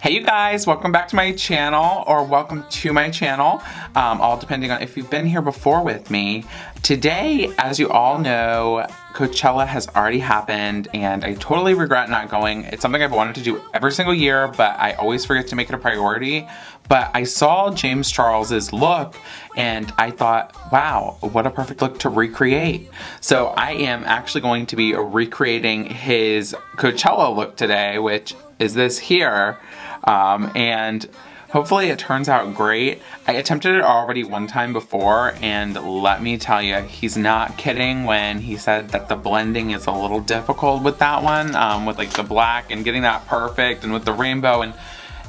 Hey you guys, welcome back to my channel, or welcome to my channel, all depending on if you've been here before with me. Today, as you all know, Coachella has already happened and I totally regret not going. It's something I've wanted to do every single year, but I always forget to make it a priority. But I saw James Charles's look and I thought, wow, what a perfect look to recreate. So I am actually going to be recreating his Coachella look today, which is this here. And hopefully it turns out great. I attempted it already one time before, and let me tell you, he's not kidding when he said that the blending is a little difficult with that one, with like the black and getting that perfect, and with the rainbow, and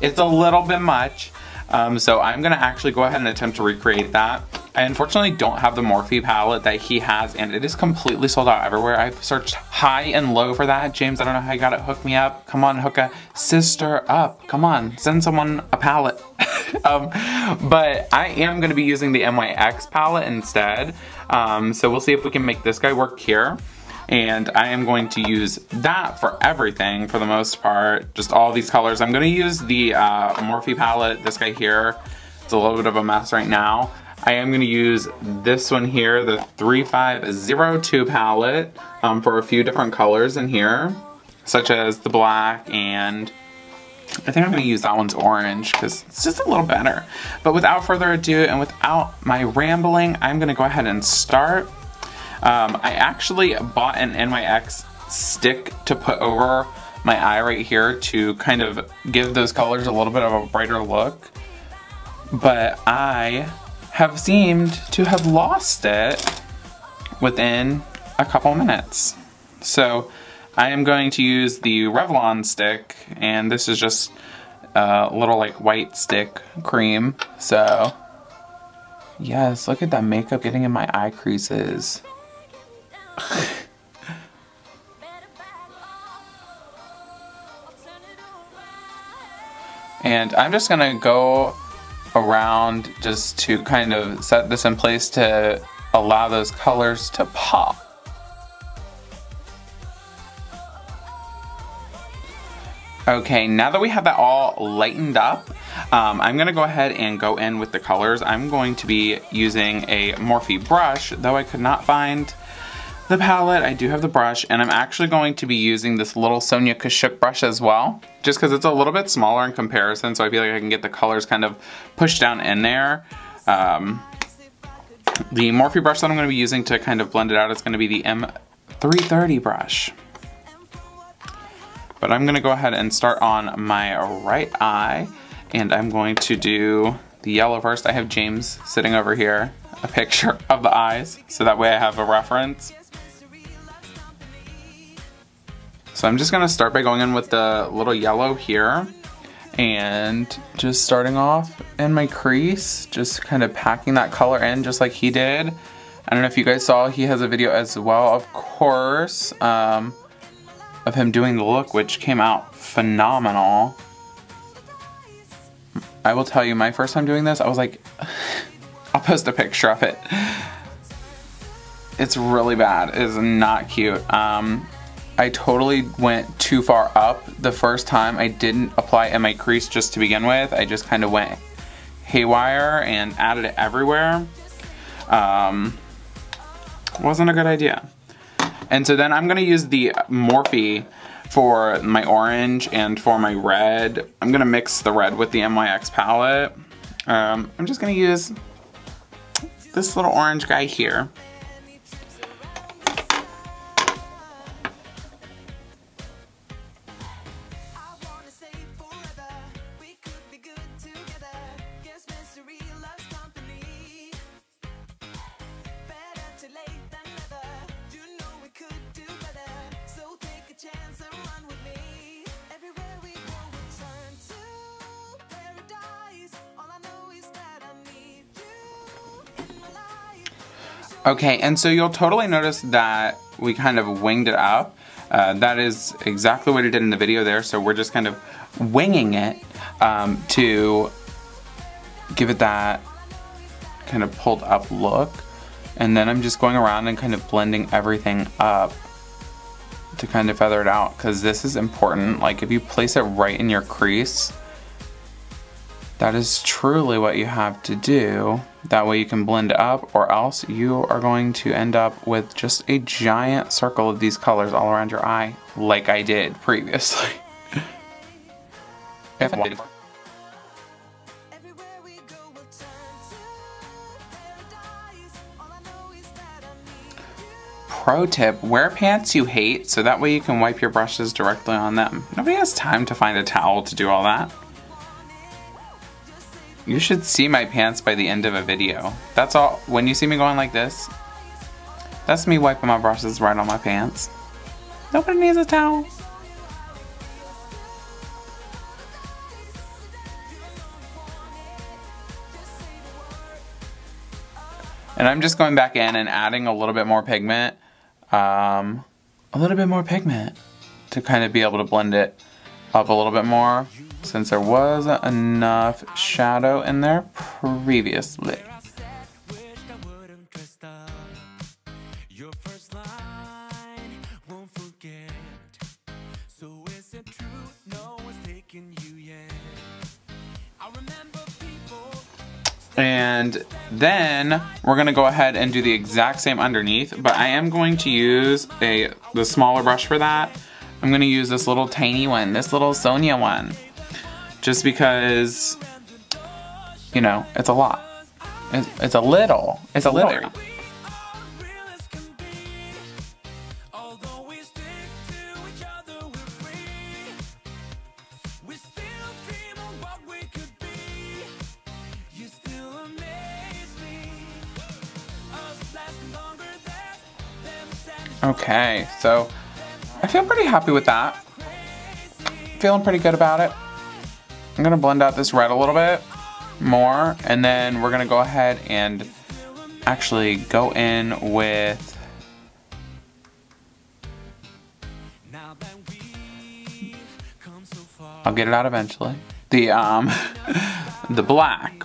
it's a little bit much. So I'm gonna actually go ahead and attempt to recreate that. I unfortunately don't have the Morphe palette that he has, and it is completely sold out everywhere. I've searched high and low for that. James, I don't know how you got it. Hook me up. Come on, hook a sister up. Come on, send someone a palette. But I am gonna be using the MYX palette instead. So we'll see if we can make this guy work here. And I am going to use that for everything for the most part, just all these colors. I'm gonna use the Morphe palette, this guy here. It's a little bit of a mess right now. I am gonna use this one here, the 3502 palette, for a few different colors in here, such as the black, and I think I'm gonna use that one's orange because it's just a little better. But without further ado and without my rambling, I'm gonna go ahead and start. I actually bought an NYX stick to put over my eye right here to kind of give those colors a little bit of a brighter look. But I have seemed to have lost it within a couple minutes. So I am going to use the Revlon stick, and this is just a little like white stick cream. So yes, look at that makeup getting in my eye creases. And I'm just gonna go around just to kind of set this in place to allow those colors to pop. Okay, now that we have that all lightened up, I'm gonna go ahead and go in with the colors. I'm going to be using a Morphe brush, though I could not find the palette. I do have the brush, and I'm actually going to be using this little Sonia Kashuk brush as well, just because it's a little bit smaller in comparison, so I feel like I can get the colors kind of pushed down in there. The Morphe brush that I'm going to be using to kind of blend it out is going to be the M330 brush. But I'm going to go ahead and start on my right eye, and I'm going to do the yellow first. I have James sitting over here, a picture of the eyes, so that way I have a reference. So I'm just gonna start by going in with the little yellow here and just starting off in my crease, just kind of packing that color in just like he did. I don't know if you guys saw, he has a video as well, of course, of him doing the look, which came out phenomenal. I will tell you, my first time doing this, I was like, I'll post a picture of it. It's really bad. It is not cute. I totally went too far up the first time. I didn't apply in my crease just to begin with. I just kind of went haywire and added it everywhere. Wasn't a good idea. And so then I'm gonna use the Morphe for my orange and for my red. I'm gonna mix the red with the MYX palette. I'm just gonna use this little orange guy here. Okay, and so you'll totally notice that we kind of winged it up. That is exactly what he did in the video there, so we're just kind of winging it to give it that kind of pulled up look. And then I'm just going around and kind of blending everything up to kind of feather it out, because this is important. Like if you place it right in your crease, That is truly what you have to do. That way you can blend it up, or else you are going to end up with just a giant circle of these colors all around your eye, like I did previously. Pro tip, wear pants you hate so that way you can wipe your brushes directly on them. Nobody has time to find a towel to do all that. You should see my pants by the end of a video. That's all. When you see me going like this, that's me wiping my brushes right on my pants. Nobody needs a towel. And I'm just going back in and adding a little bit more pigment. To kind of be able to blend it up a little bit more, since there wasn't enough shadow in there previously. And then we're gonna go ahead and do the exact same underneath, but I am going to use the smaller brush for that. I'm gonna use this little tiny one, this little Sonia one, just because, you know, it's a lot. It's a little. Okay, so I feel pretty happy with that. Feeling pretty good about it. I'm gonna blend out this red a little bit more, and then we're gonna go ahead and actually go in with I'll get it out eventually. The black.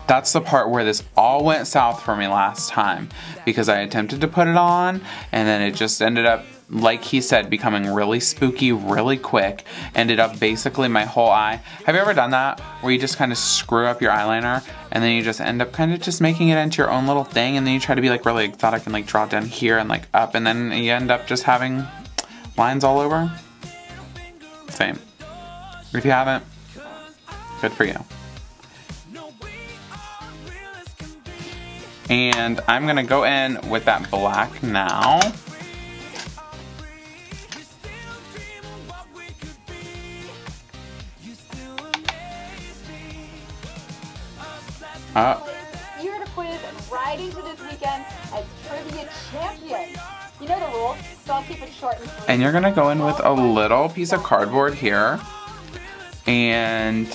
That's the part where this all went south for me last time, because I attempted to put it on and then it just ended up, like he said, becoming really spooky really quick. Ended up basically my whole eye. Have you ever done that? Where you just kind of screw up your eyeliner and then you just end up kind of just making it into your own little thing, and then you try to be like really exotic and like draw down here and like up, and then you end up just having lines all over? Same. If you haven't, good for you. And I'm gonna go in with that black now. Here to quiz right into this weekend as trivia champion. You know the rules, so I'll keep it short and sweet. And you're gonna go in with a little piece of cardboard here and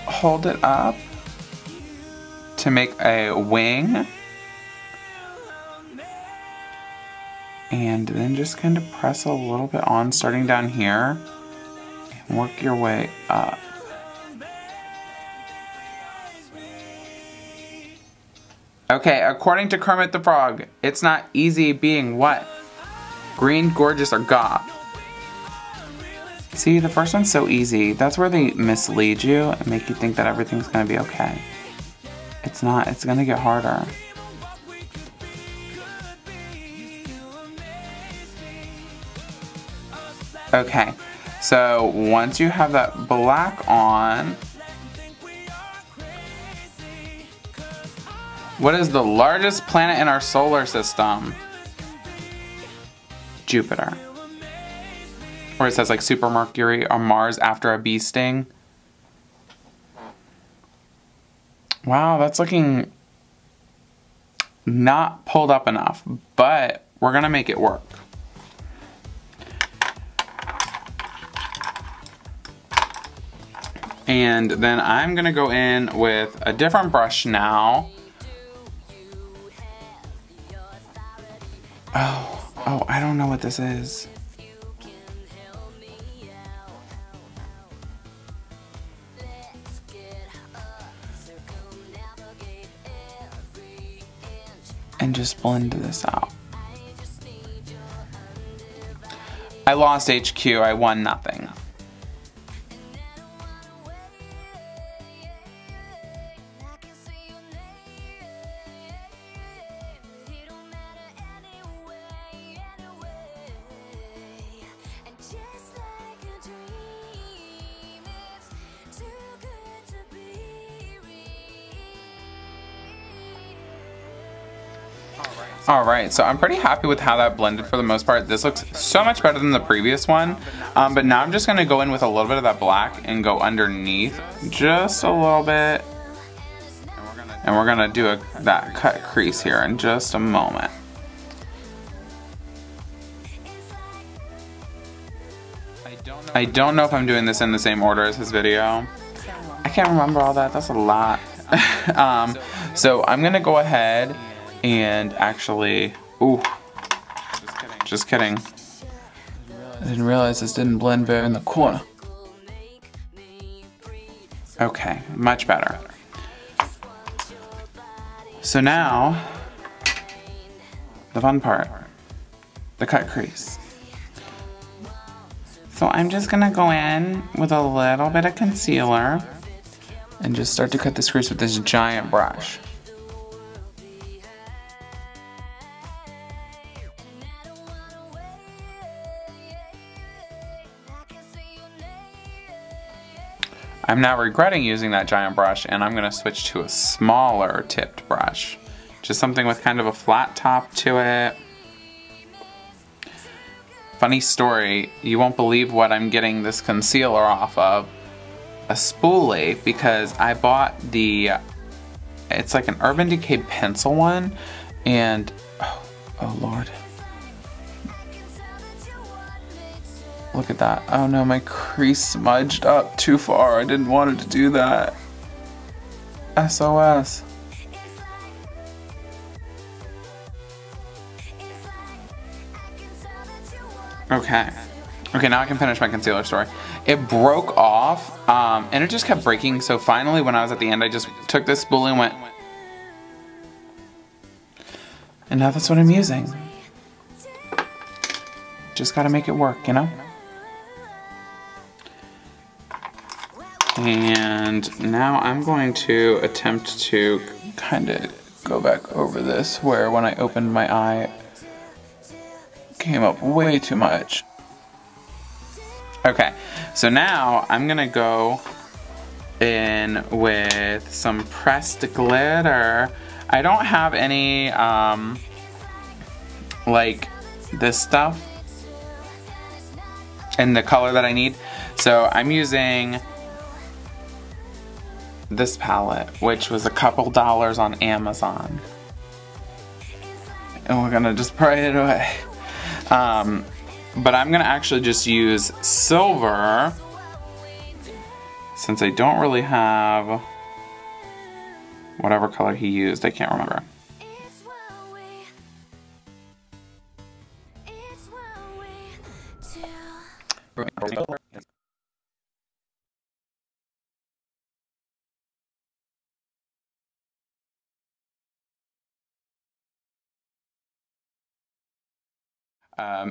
hold it up to make a wing, and then just kind of press a little bit on, starting down here, and work your way up. Okay, according to Kermit the Frog, it's not easy being what? Green, gorgeous, or goth. See, the first one's so easy. That's where they mislead you and make you think that everything's gonna be okay. It's not, it's gonna get harder. Okay, so once you have that black on, what is the largest planet in our solar system? Jupiter. Or it says like Super Mercury or Mars after a bee sting. Wow, that's looking not pulled up enough, but we're gonna make it work. And then I'm gonna go in with a different brush now. Oh, I don't know what this is. And just blend this out. I lost HQ, I won nothing. Alright, so I'm pretty happy with how that blended for the most part. This looks so much better than the previous one. But now I'm just going to go in with a little bit of that black and go underneath just a little bit. And we're going to do that cut crease here in just a moment. I don't know if I'm doing this in the same order as his video. I can't remember all that. That's a lot. So I'm going to go ahead and actually, ooh, just kidding. I didn't realize this didn't blend very in the corner. Okay, much better. So now, the fun part, the cut crease. So I'm just gonna go in with a little bit of concealer and just start to cut this crease with this giant brush. I'm now regretting using that giant brush, and I'm gonna switch to a smaller tipped brush. Just something with kind of a flat top to it. Funny story, you won't believe what I'm getting this concealer off of. A spoolie, because I bought it's like an Urban Decay pencil one, and oh Lord. Look at that. Oh no, my crease smudged up too far. I didn't want it to do that. SOS. Okay. Okay, now I can finish my concealer story. It broke off, and it just kept breaking, so finally when I was at the end, I just took this spoolie and went, and now that's what I'm using. Just gotta make it work, you know? And now I'm going to attempt to kind of go back over this where when I opened my eye, it came up way too much. Okay, so now I'm gonna go in with some pressed glitter. I don't have any, like this stuff in the color that I need. So I'm using this palette, which was a couple dollars on Amazon. And we're gonna just spray it away. But I'm gonna actually just use silver, since I don't really have whatever color he used, I can't remember.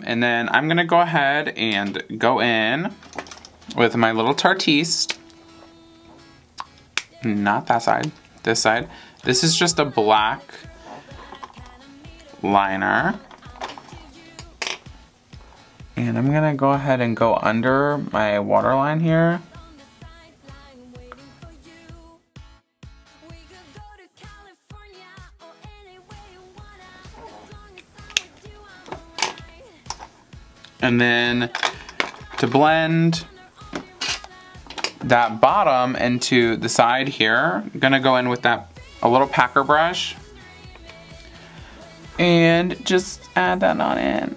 And then I'm gonna go ahead and go in with my little Tartiste. Not that side, this side. This is just a black liner. And I'm gonna go ahead and go under my waterline here. And then to blend that bottom into the side here, I'm gonna go in with a little packer brush and just add that on in.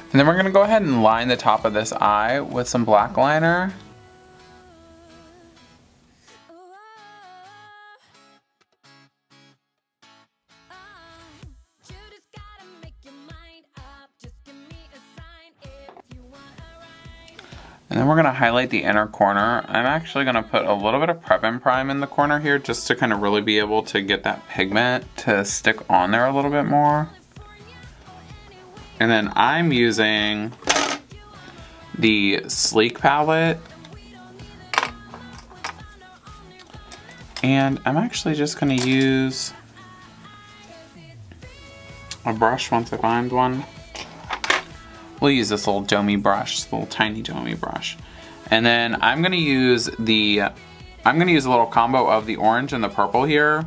And then we're gonna go ahead and line the top of this eye with some black liner. And then we're gonna highlight the inner corner. I'm actually gonna put a little bit of Prep and Prime in the corner here just to kind of really be able to get that pigment to stick on there a little bit more. And then I'm using the Sleek palette. And I'm actually just gonna use a brush once I find one. We'll use this little domey brush, this little tiny domey brush. And then I'm gonna use a little combo of the orange and the purple here,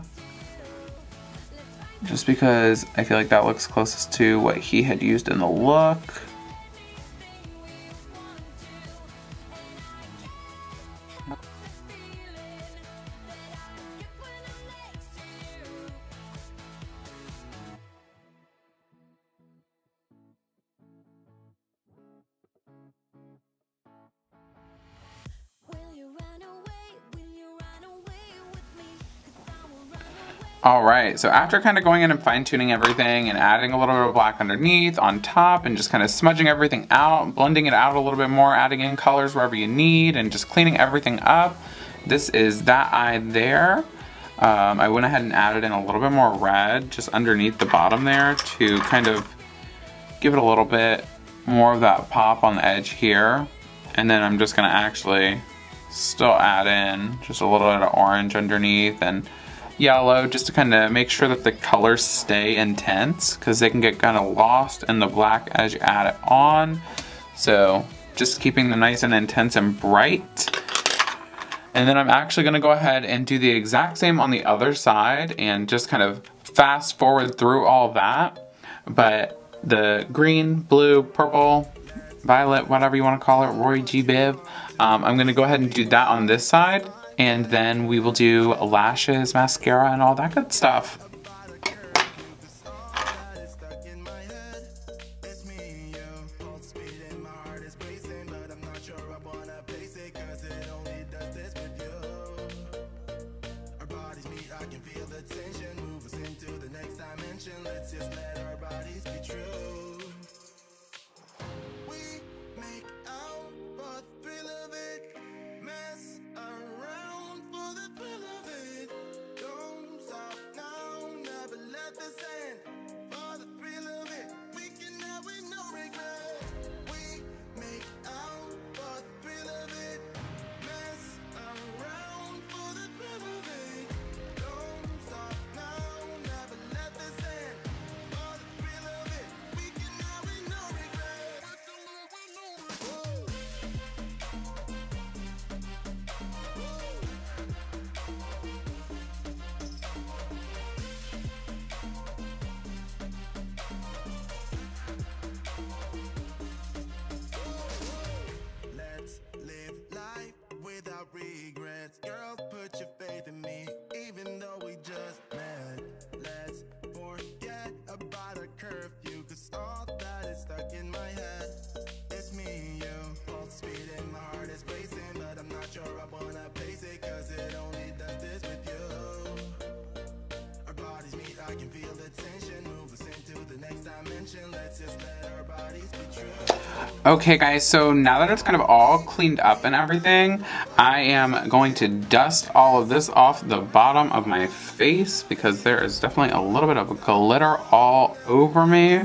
just because I feel like that looks closest to what he had used in the look. Alright, so after kind of going in and fine-tuning everything and adding a little bit of black underneath, on top, and just kind of smudging everything out, blending it out a little bit more, adding in colors wherever you need, and just cleaning everything up, this is that eye there. I went ahead and added in a little bit more red just underneath the bottom there to kind of give it a little bit more of that pop on the edge here. And then I'm just going to actually still add in just a little bit of orange underneath and yellow, just to kind of make sure that the colors stay intense, because they can get kind of lost in the black as you add it on. So just keeping them nice and intense and bright. And then I'm actually going to go ahead and do the exact same on the other side and just kind of fast forward through all that. But the green, blue, purple, violet, whatever you want to call it, Roy G. Biv, I'm going to go ahead and do that on this side. And then we will do lashes, mascara, and all that good stuff. Regrets, girl, put your faith in me, even though we just met. Let's forget about a curfew, cause all that is stuck in my head. It's me and you, pulse speed and my heart is racing, but I'm not sure I wanna pace it, cause it only does this with you. Our bodies meet, I can feel the tension, move us into the next dimension. Let's just let our bodies be true. Okay guys, so now that it's kind of all cleaned up and everything, I am going to dust all of this off the bottom of my face because there is definitely a little bit of glitter all over me.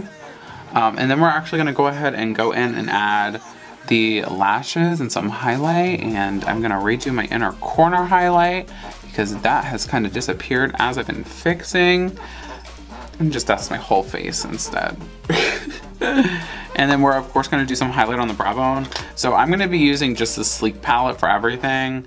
And then we're actually going to go ahead and go in and add the lashes and some highlight, and I'm going to redo my inner corner highlight because that has kind of disappeared as I've been fixing. And just dust my whole face instead. And then we're of course going to do some highlight on the brow bone. So I'm going to be using just the Sleek palette for everything.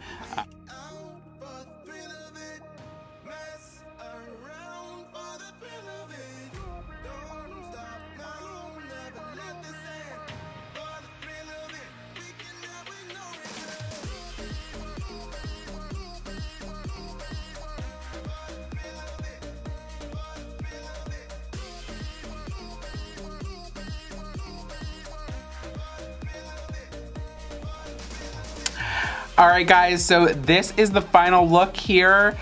Alright guys, so this is the final look here.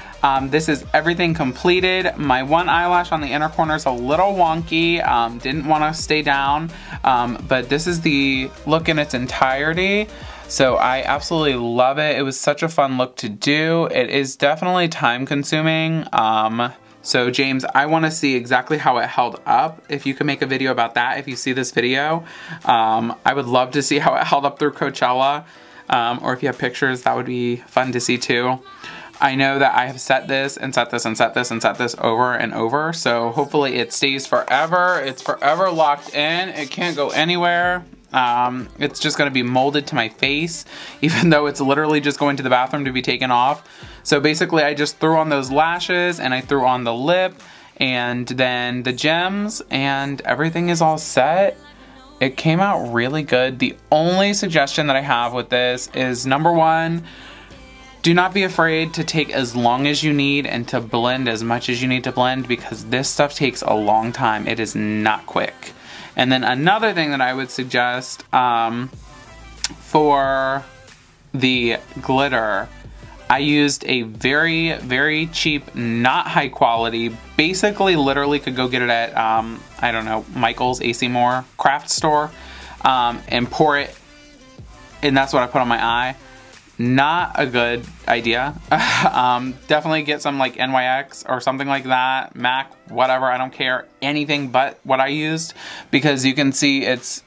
This is everything completed. My one eyelash on the inner corner is a little wonky, didn't want to stay down, but this is the look in its entirety. So I absolutely love it. It was such a fun look to do. It is definitely time consuming. So James, I want to see exactly how it held up. If you could make a video about that, if you see this video, I would love to see how it held up through Coachella. Or if you have pictures, that would be fun to see too. I know that I have set this and set this and set this and set this over and over, so hopefully it stays forever. It's forever locked in. It can't go anywhere. It's just gonna be molded to my face, even though it's literally just going to the bathroom to be taken off. So basically I just threw on those lashes and I threw on the lip and then the gems, and everything is all set. It came out really good. The only suggestion that I have with this is, number one, do not be afraid to take as long as you need and to blend as much as you need to blend, because this stuff takes a long time. It is not quick. And then another thing that I would suggest for the glitter, I used a very, very cheap, not high quality, basically literally could go get it at, I don't know, Michael's, AC Moore craft store, and pour it, and that's what I put on my eye. Not a good idea. Definitely get some like NYX or something like that, MAC, whatever, I don't care, anything but what I used, because you can see it's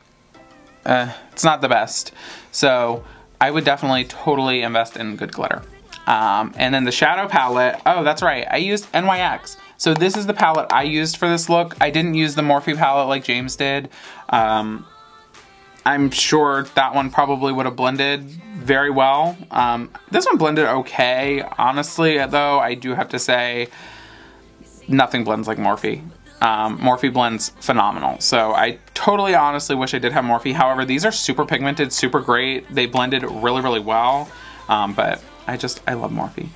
not the best. So I would definitely totally invest in good glitter. And then the shadow palette, oh, that's right, I used NYX. So this is the palette I used for this look. I didn't use the Morphe palette like James did. I'm sure that one probably would have blended very well. This one blended okay. Honestly, though, I do have to say, nothing blends like Morphe. Morphe blends phenomenal. So I totally honestly wish I did have Morphe. However, these are super pigmented, super great. They blended really, really well. But I love Morphe.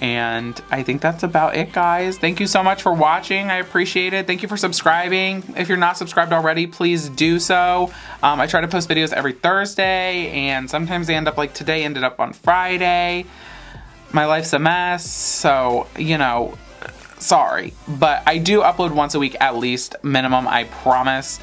And I think that's about it, guys. Thank you so much for watching. I appreciate it. Thank you for subscribing. If you're not subscribed already, please do so. I try to post videos every Thursday, and sometimes they end up like today ended up on Friday. My life's a mess, so, you know, sorry. But I do upload once a week at least, minimum, I promise.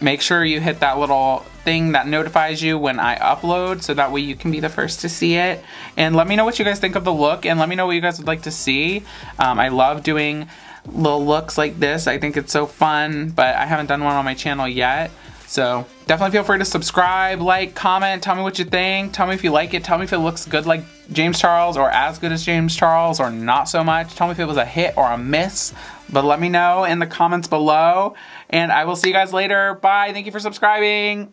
Make sure you hit that little thing that notifies you when I upload, so that way you can be the first to see it. And let me know what you guys think of the look, and let me know what you guys would like to see. I love doing little looks like this. I think it's so fun, but I haven't done one on my channel yet. So definitely feel free to subscribe, like, comment, tell me what you think. Tell me if you like it. Tell me if it looks good like James Charles, or as good as James Charles, or not so much. Tell me if it was a hit or a miss. But let me know in the comments below. And I will see you guys later. Bye. Thank you for subscribing.